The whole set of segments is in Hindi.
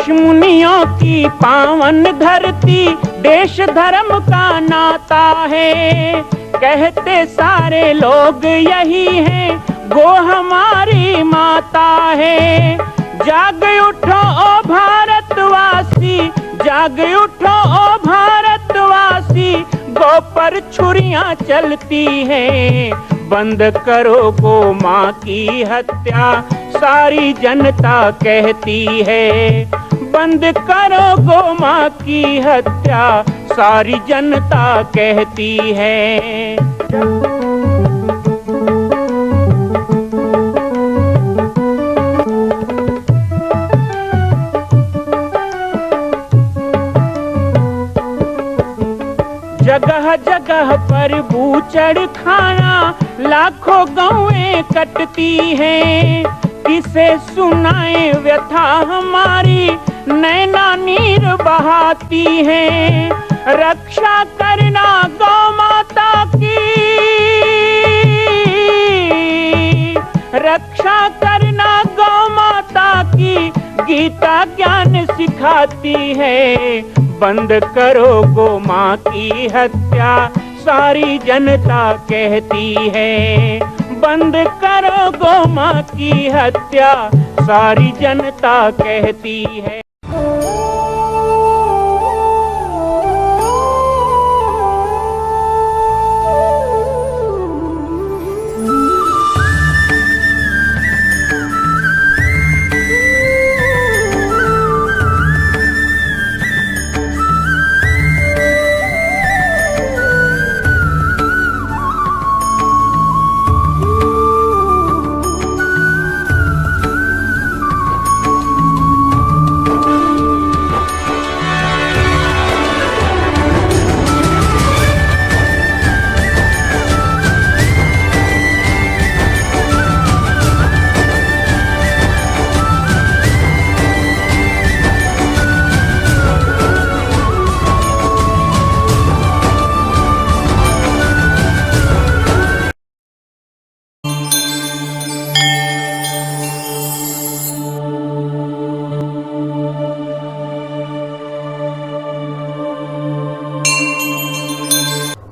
ऋषि मुनियों की पावन धरती, देश धर्म का नाता है। कहते सारे लोग यही हैं, गो हमारी माता है। जाग उठो ओ भारतवासी, जाग उठो ओ भारतवासी, गो पर छुरियां चलती हैं। बंद करो गो माँ की हत्या, सारी जनता कहती है। बंद करो गो माँ की हत्या, सारी जनता कहती है। जगह जगह पर बूचड़ खाना, लाखों गौएं कटती हैं। किसे सुनाए व्यथा हमारी, नैना नीर बहाती हैं। रक्षा करना गौ माता की, रक्षा करना गौ माता की, गीता ज्ञान सिखाती है। बंद करो गो माँ की हत्या, सारी जनता कहती है। बंद करो गो माँ की हत्या, सारी जनता कहती है।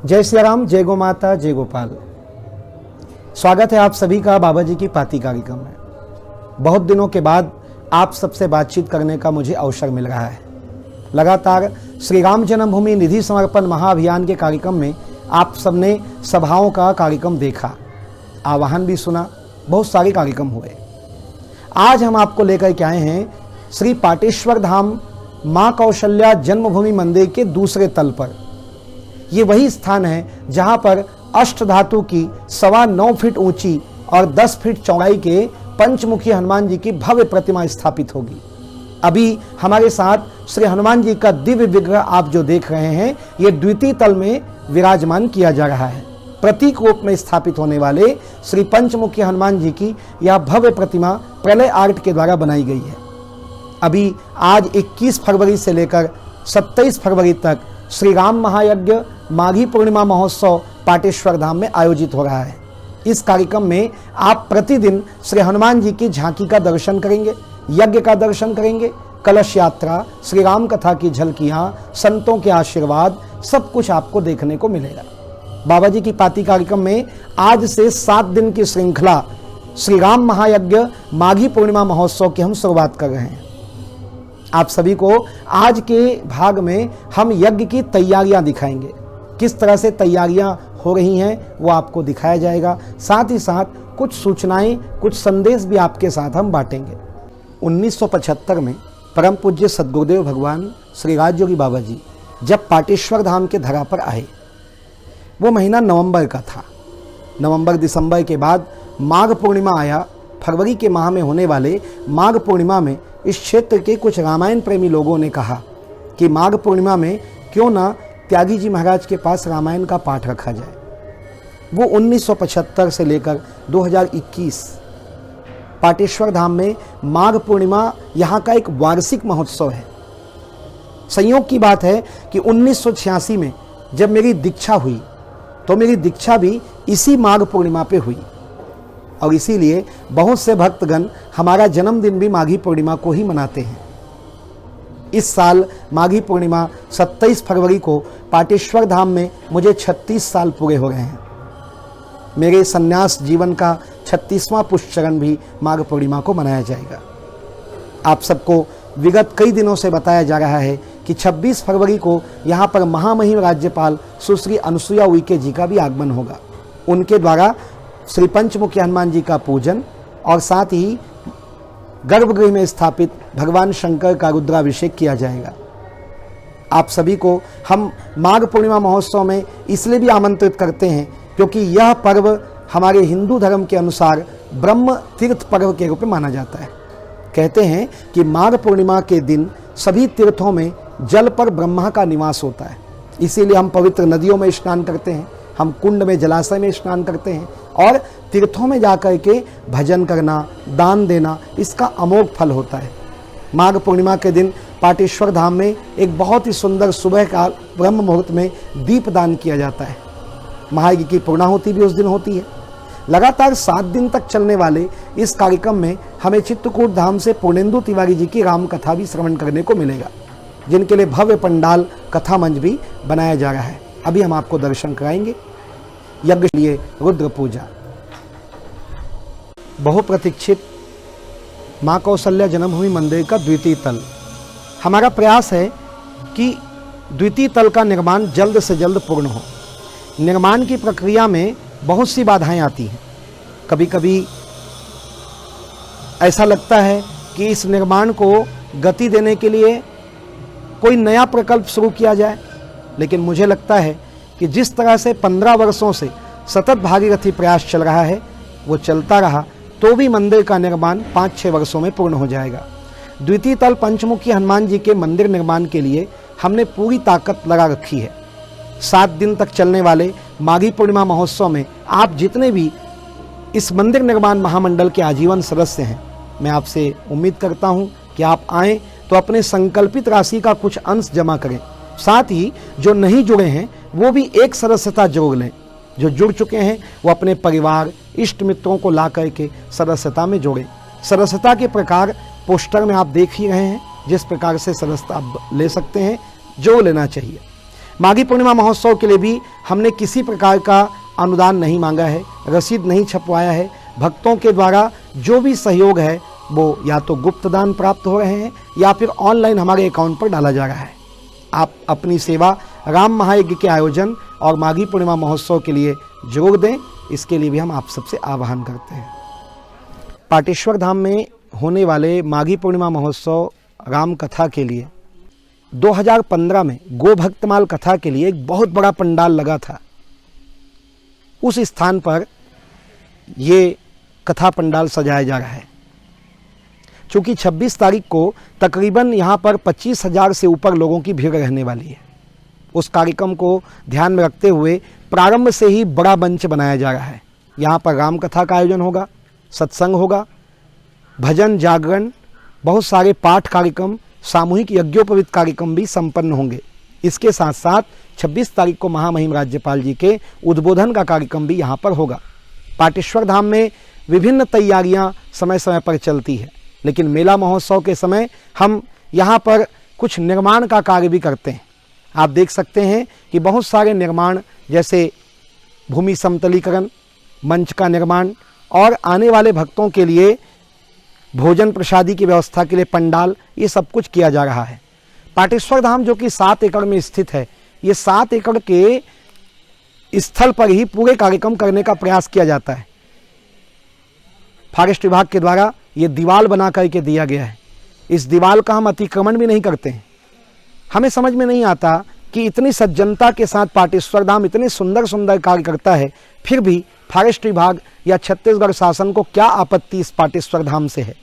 जय श्री राम, जय गो माता, जय गोपाल। स्वागत है आप सभी का बाबा जी की पाती कार्यक्रम में। बहुत दिनों के बाद आप सबसे बातचीत करने का मुझे अवसर मिल रहा है। लगातार श्री राम जन्मभूमि निधि समर्पण महाअभियान के कार्यक्रम में आप सबने सभाओं का कार्यक्रम देखा, आह्वान भी सुना, बहुत सारे कार्यक्रम हुए। आज हम आपको लेकर के आए हैं श्री पाटेश्वर धाम माँ कौशल्या जन्मभूमि मंदिर के दूसरे तल पर। ये वही स्थान है जहां पर अष्ट धातु की 9.25 फीट ऊंची और 10 फीट चौड़ाई के पंचमुखी हनुमान जी की भव्य प्रतिमा स्थापित होगी। अभी हमारे साथ श्री हनुमान जी का दिव्य विग्रह आप जो देख रहे हैं, ये द्वितीय तल में विराजमान किया जा रहा है। प्रतीक रूप में स्थापित होने वाले श्री पंचमुखी हनुमान जी की यह भव्य प्रतिमा प्रलय आर्ट के द्वारा बनाई गई है। अभी आज 21 फरवरी से लेकर 27 फरवरी तक श्री राम महायज्ञ माघी पूर्णिमा महोत्सव पाटेश्वर धाम में आयोजित हो रहा है। इस कार्यक्रम में आप प्रतिदिन श्री हनुमान जी की झांकी का दर्शन करेंगे, यज्ञ का दर्शन करेंगे, कलश यात्रा, श्री राम कथा की झलकियां, संतों के आशीर्वाद, सब कुछ आपको देखने को मिलेगा। बाबा जी की पाती कार्यक्रम में आज से 7 दिन की श्रृंखला श्री राम महायज्ञ माघी पूर्णिमा महोत्सव की हम शुरुआत कर रहे हैं। आप सभी को आज के भाग में हम यज्ञ की तैयारियां दिखाएंगे। किस तरह से तैयारियां हो रही हैं वो आपको दिखाया जाएगा। साथ ही साथ कुछ सूचनाएं, कुछ संदेश भी आपके साथ हम बांटेंगे। 1975 में परम पूज्य सद्गुरुदेव भगवान श्री राजयोगी बाबा जी जब पाटेश्वर धाम के धरा पर आए, वो महीना नवंबर का था। नवंबर दिसंबर के बाद माघ पूर्णिमा आया। फरवरी के माह में होने वाले माघ पूर्णिमा में इस क्षेत्र के कुछ रामायण प्रेमी लोगों ने कहा कि माघ पूर्णिमा में क्यों ना त्यागी जी महाराज के पास रामायण का पाठ रखा जाए। वो 1975 से लेकर 2021 पाटेश्वर धाम में माघ पूर्णिमा यहाँ का एक वार्षिक महोत्सव है। संयोग की बात है कि 1986 में जब मेरी दीक्षा हुई तो मेरी दीक्षा भी इसी माघ पूर्णिमा पे हुई और इसीलिए बहुत से भक्तगण हमारा जन्मदिन भी माघी पूर्णिमा को ही मनाते हैं। इस साल माघी पूर्णिमा 27 फरवरी को पाटेश्वर धाम में मुझे 36 साल पूरे हो रहे हैं। मेरे संन्यास जीवन का 36वां पुष्पचरण भी माघ पूर्णिमा को मनाया जाएगा। आप सबको विगत कई दिनों से बताया जा रहा है कि 26 फरवरी को यहाँ पर महामहिम राज्यपाल सुश्री अनुसुईया उइके जी का भी आगमन होगा। उनके द्वारा श्री पंचमुखी हनुमान जी का पूजन और साथ ही गर्भगृह में स्थापित भगवान शंकर का रुद्राभिषेक किया जाएगा। आप सभी को हम माघ पूर्णिमा महोत्सव में इसलिए भी आमंत्रित करते हैं क्योंकि यह पर्व हमारे हिंदू धर्म के अनुसार ब्रह्म तीर्थ पर्व के रूप में माना जाता है। कहते हैं कि माघ पूर्णिमा के दिन सभी तीर्थों में जल पर ब्रह्मा का निवास होता है, इसीलिए हम पवित्र नदियों में स्नान करते हैं, हम कुंड में जलाशय में स्नान करते हैं और तीर्थों में जाकर के भजन करना, दान देना, इसका अमोघ फल होता है। माघ पूर्णिमा के दिन पाटेश्वर धाम में एक बहुत ही सुंदर सुबह का ब्रह्म मुहूर्त में दीप दान किया जाता है। महायज्ञ की पूर्णाहुति भी उस दिन होती है। लगातार 7 दिन तक चलने वाले इस कार्यक्रम में हमें चित्रकूट धाम से पूर्णेंदु तिवारी जी की राम कथा भी श्रवण करने को मिलेगा, जिनके लिए भव्य पंडाल कथा मंच भी बनाया जा रहा है। अभी हम आपको दर्शन कराएंगे। यज्ञ के लिए रुद्र पूजा, बहुप्रतीक्षित माँ कौशल्या जन्मभूमि मंदिर का द्वितीय तल। हमारा प्रयास है कि द्वितीय तल का निर्माण जल्द से जल्द पूर्ण हो। निर्माण की प्रक्रिया में बहुत सी बाधाएं आती हैं। कभी कभी ऐसा लगता है कि इस निर्माण को गति देने के लिए कोई नया प्रकल्प शुरू किया जाए, लेकिन मुझे लगता है कि जिस तरह से 15 वर्षों से सतत भागीरथी प्रयास चल रहा है वो चलता रहा तो भी मंदिर का निर्माण 5-6 वर्षों में पूर्ण हो जाएगा। द्वितीय तल पंचमुखी हनुमान जी के मंदिर निर्माण के लिए हमने पूरी ताकत लगा रखी है। 7 दिन तक चलने वाले माघी पूर्णिमा महोत्सव में आप जितने भी इस मंदिर निर्माण महामंडल के आजीवन सदस्य हैं, मैं आपसे उम्मीद करता हूं कि आप आएँ तो अपने संकल्पित राशि का कुछ अंश जमा करें। साथ ही जो नहीं जुड़े हैं वो भी एक सदस्यता जोड़ लें। जो जुड़ चुके हैं वो अपने परिवार इष्ट मित्रों को ला करके सदस्यता में जोड़ें। सदस्यता के प्रकार पोस्टर में आप देख ही रहे हैं, जिस प्रकार से सदस्यता आप ले सकते हैं, जो लेना चाहिए। माघी पूर्णिमा महोत्सव के लिए भी हमने किसी प्रकार का अनुदान नहीं मांगा है, रसीद नहीं छपवाया है। भक्तों के द्वारा जो भी सहयोग है वो या तो गुप्त दान प्राप्त हो रहे हैं या फिर ऑनलाइन हमारे अकाउंट पर डाला जा रहा है। आप अपनी सेवा राम महायज्ञ के आयोजन और माघी पूर्णिमा महोत्सव के लिए जरूर दें, इसके लिए भी हम आप सबसे आह्वान करते हैं। पाटेश्वर धाम में होने वाले माघी पूर्णिमा महोत्सव राम कथा के लिए 2015 में गो भक्तमाल कथा के लिए एक बहुत बड़ा पंडाल लगा था। उस स्थान पर ये कथा पंडाल सजाया जा रहा है। चूँकि 26 तारीख को तकरीबन यहाँ पर 25,000 से ऊपर लोगों की भीड़ रहने वाली है। उस कार्यक्रम को ध्यान में रखते हुए प्रारंभ से ही बड़ा मंच बनाया जा रहा है। यहाँ पर राम कथा का आयोजन होगा, सत्संग होगा, भजन जागरण, बहुत सारे पाठ कार्यक्रम, सामूहिक यज्ञोपवीत कार्यक्रम भी संपन्न होंगे। इसके साथ साथ 26 तारीख को महामहिम राज्यपाल जी के उद्बोधन का कार्यक्रम भी यहाँ पर होगा। पाटेश्वर धाम में विभिन्न तैयारियाँ समय समय पर चलती है, लेकिन मेला महोत्सव के समय हम यहाँ पर कुछ निर्माण का कार्य भी करते हैं। आप देख सकते हैं कि बहुत सारे निर्माण, जैसे भूमि समतलीकरण, मंच का निर्माण और आने वाले भक्तों के लिए भोजन प्रसादी की व्यवस्था के लिए पंडाल, ये सब कुछ किया जा रहा है। पाटेश्वर धाम जो कि 7 एकड़ में स्थित है, ये 7 एकड़ के स्थल पर ही पूरे कार्यक्रम करने का प्रयास किया जाता है। फॉरेस्ट विभाग के द्वारा ये दीवार बना करके दिया गया है। इस दीवार का हम अतिक्रमण भी नहीं करते हैं। हमें समझ में नहीं आता कि इतनी सज्जनता के साथ पाटेश्वर धाम इतने सुंदर सुंदर कार्य करता है, फिर भी फॉरेस्ट विभाग या छत्तीसगढ़ शासन को क्या आपत्ति इस पाटेश्वर धाम से है।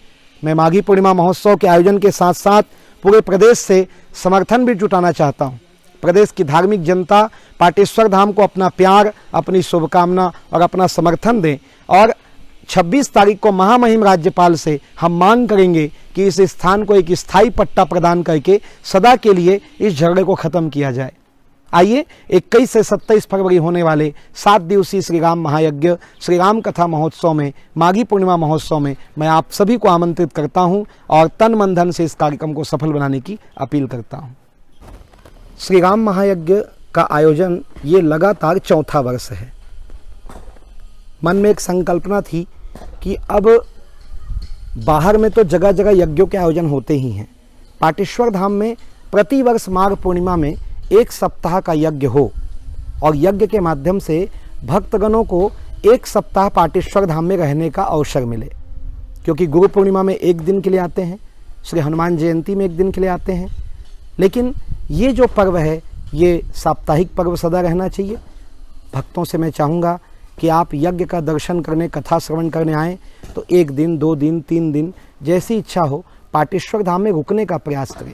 मैं माघी पूर्णिमा महोत्सव के आयोजन के साथ साथ पूरे प्रदेश से समर्थन भी जुटाना चाहता हूँ। प्रदेश की धार्मिक जनता पाटेश्वर धाम को अपना प्यार, अपनी शुभकामना और अपना समर्थन दें और 26 तारीख को महामहिम राज्यपाल से हम मांग करेंगे कि इस स्थान को एक स्थायी पट्टा प्रदान करके सदा के लिए इस झगड़े को खत्म किया जाए। आइए 21 से 27 फरवरी होने वाले 7 दिवसीय श्री राम महायज्ञ श्री राम कथा महोत्सव में, माघी पूर्णिमा महोत्सव में मैं आप सभी को आमंत्रित करता हूं और तन मन धन से इस कार्यक्रम को सफल बनाने की अपील करता हूं। श्री राम महायज्ञ का आयोजन ये लगातार 4था वर्ष है। मन में एक संकल्पना थी कि अब बाहर में तो जगह जगह यज्ञों के आयोजन होते ही हैं, पाटेश्वर धाम में प्रतिवर्ष माघ पूर्णिमा में 1 सप्ताह का यज्ञ हो और यज्ञ के माध्यम से भक्तगणों को 1 सप्ताह पाटेश्वर धाम में रहने का अवसर मिले। क्योंकि गुरु पूर्णिमा में 1 दिन के लिए आते हैं, श्री हनुमान जयंती में 1 दिन के लिए आते हैं, लेकिन ये जो पर्व है ये साप्ताहिक पर्व सदा रहना चाहिए। भक्तों से मैं चाहूँगा कि आप यज्ञ का दर्शन करने, कथा श्रवण करने आएँ तो 1 दिन, 2 दिन, 3 दिन जैसी इच्छा हो पाटेश्वर धाम में रुकने का प्रयास करें।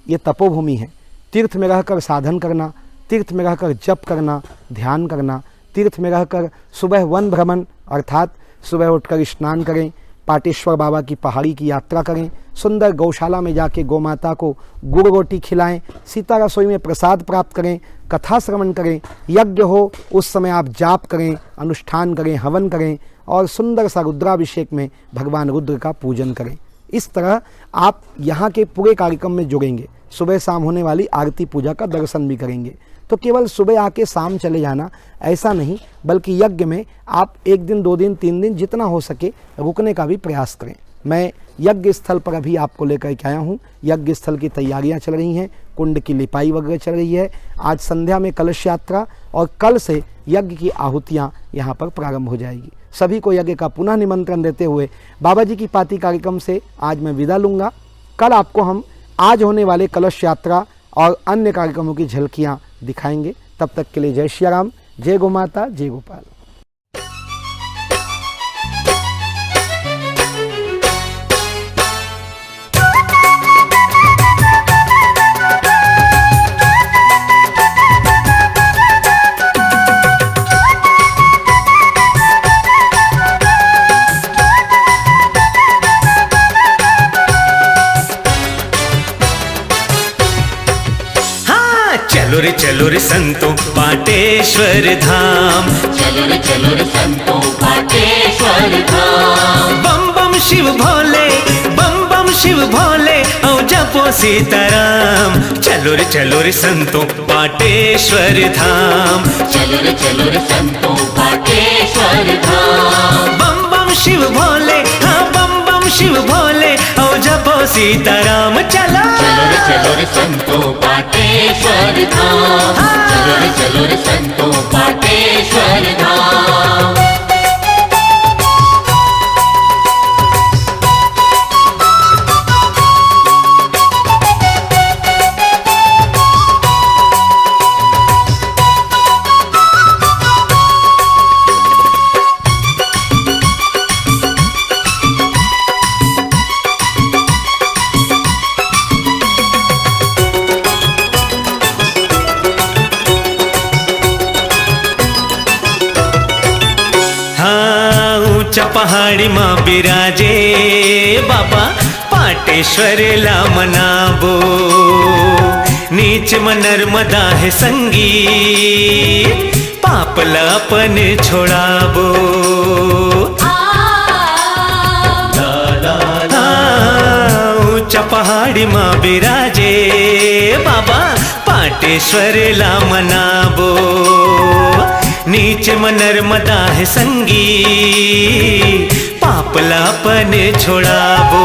ये तपोभूमि है। तीर्थ में रहकर साधन करना, तीर्थ में रहकर जप करना, ध्यान करना, तीर्थ में रहकर सुबह वन भ्रमण अर्थात सुबह उठकर स्नान करें, पाटेश्वर बाबा की पहाड़ी की यात्रा करें, सुंदर गौशाला में जाके गौ माता को गुड़ रोटी खिलाएं, सीता रसोई में प्रसाद प्राप्त करें, कथा श्रवण करें, यज्ञ हो उस समय आप जाप करें, अनुष्ठान करें, हवन करें और सुंदर सा रुद्राभिषेक में भगवान रुद्र का पूजन करें। इस तरह आप यहाँ के पूरे कार्यक्रम में जुड़ेंगे। सुबह शाम होने वाली आरती पूजा का दर्शन भी करेंगे। तो केवल सुबह आके शाम चले जाना ऐसा नहीं, बल्कि यज्ञ में आप 1 दिन, 2 दिन, 3 दिन जितना हो सके रुकने का भी प्रयास करें। मैं यज्ञ स्थल पर अभी आपको लेकर के आया हूँ। यज्ञ स्थल की तैयारियां चल रही हैं, कुंड की लिपाई वगैरह चल रही है। आज संध्या में कलश यात्रा और कल से यज्ञ की आहुतियाँ यहाँ पर प्रारंभ हो जाएगी। सभी को यज्ञ का पुनः निमंत्रण देते हुए बाबा जी की पाती कार्यक्रम से आज मैं विदा लूँगा। कल आपको हम आज होने वाले कलश यात्रा और अन्य कार्यक्रमों की झलकियाँ दिखाएंगे। तब तक के लिए जय श्री राम, जय गौ माता, जय गोपाल। चलो रे संतो पाटेश्वर धाम, चलो रे संतो पाटेश्वर धाम। बम बम शिव भोले, बम बम शिव भोले, औ जपो सीताराम। चलो रे संतो पाटेश्वर धाम, चलो रे संतो पाटेश्वर धाम। बम बम शिव भोले, हाँ बम बम शिव भोले, औ जपो सीताराम। चलो रे संतो पाटेश्वर धाम, चलो रे संतो पाटेश्वर धाम। पहाड़ी माँ बिराजे बाबा पाटेश्वर ला मनाबो। नीच में नर्मदा है संगी, पाप लापन छोड़ाबो। ऊंचा पहाड़ी माँ बिराजे बाबा पाटेश्वर ला मनाबो। नीचे में नर्मदा है संगी, पाप लापन छोड़ाबो।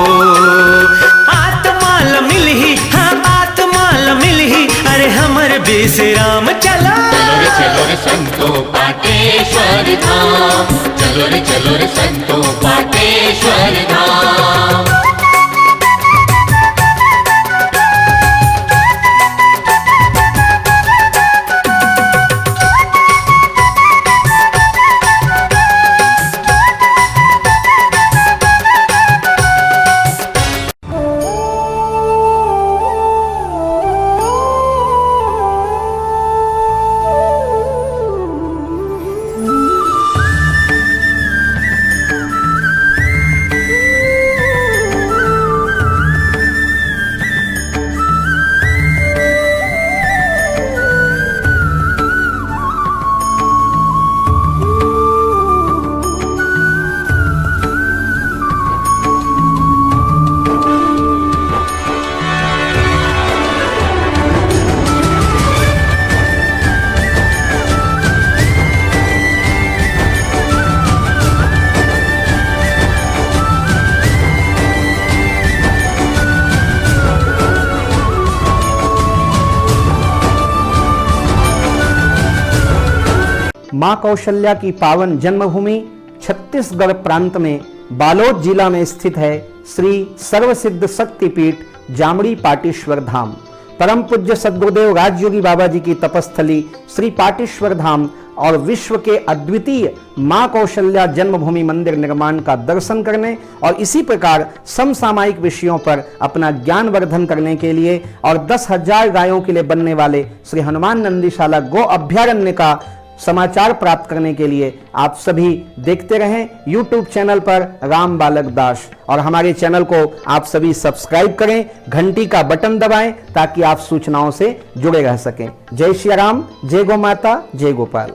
आत्माल मिलही, हाँ आत्माल मिलही, अरे हमर बेसराम। चलो रे संतो पाटेश्वर धाम, चलो रे संतो पाटेश्वर धाम। मां कौशल्या की पावन जन्मभूमि छत्तीसगढ़ प्रांत में बालोद जिला में स्थित है श्री सर्वसिद्ध शक्तिपीठ जामड़ी पाटेश्वर धाम। परम पूज्य सद्गुरुदेव राजयोगी बाबा जी की तपस्थली श्री पाटेश्वर धाम और विश्व के अद्वितीय मां कौशल्या जन्मभूमि मंदिर निर्माण का दर्शन करने और इसी प्रकार समसामयिक विषयों पर अपना ज्ञान वर्धन करने के लिए और 10,000 गायों के लिए बनने वाले श्री हनुमान नंदीशाला गो अभ्यारण्य का समाचार प्राप्त करने के लिए आप सभी देखते रहें YouTube चैनल पर राम बालक दास, और हमारे चैनल को आप सभी सब्सक्राइब करें, घंटी का बटन दबाएं ताकि आप सूचनाओं से जुड़े रह सकें। जय श्री राम, जय गौ माता, जय गोपाल।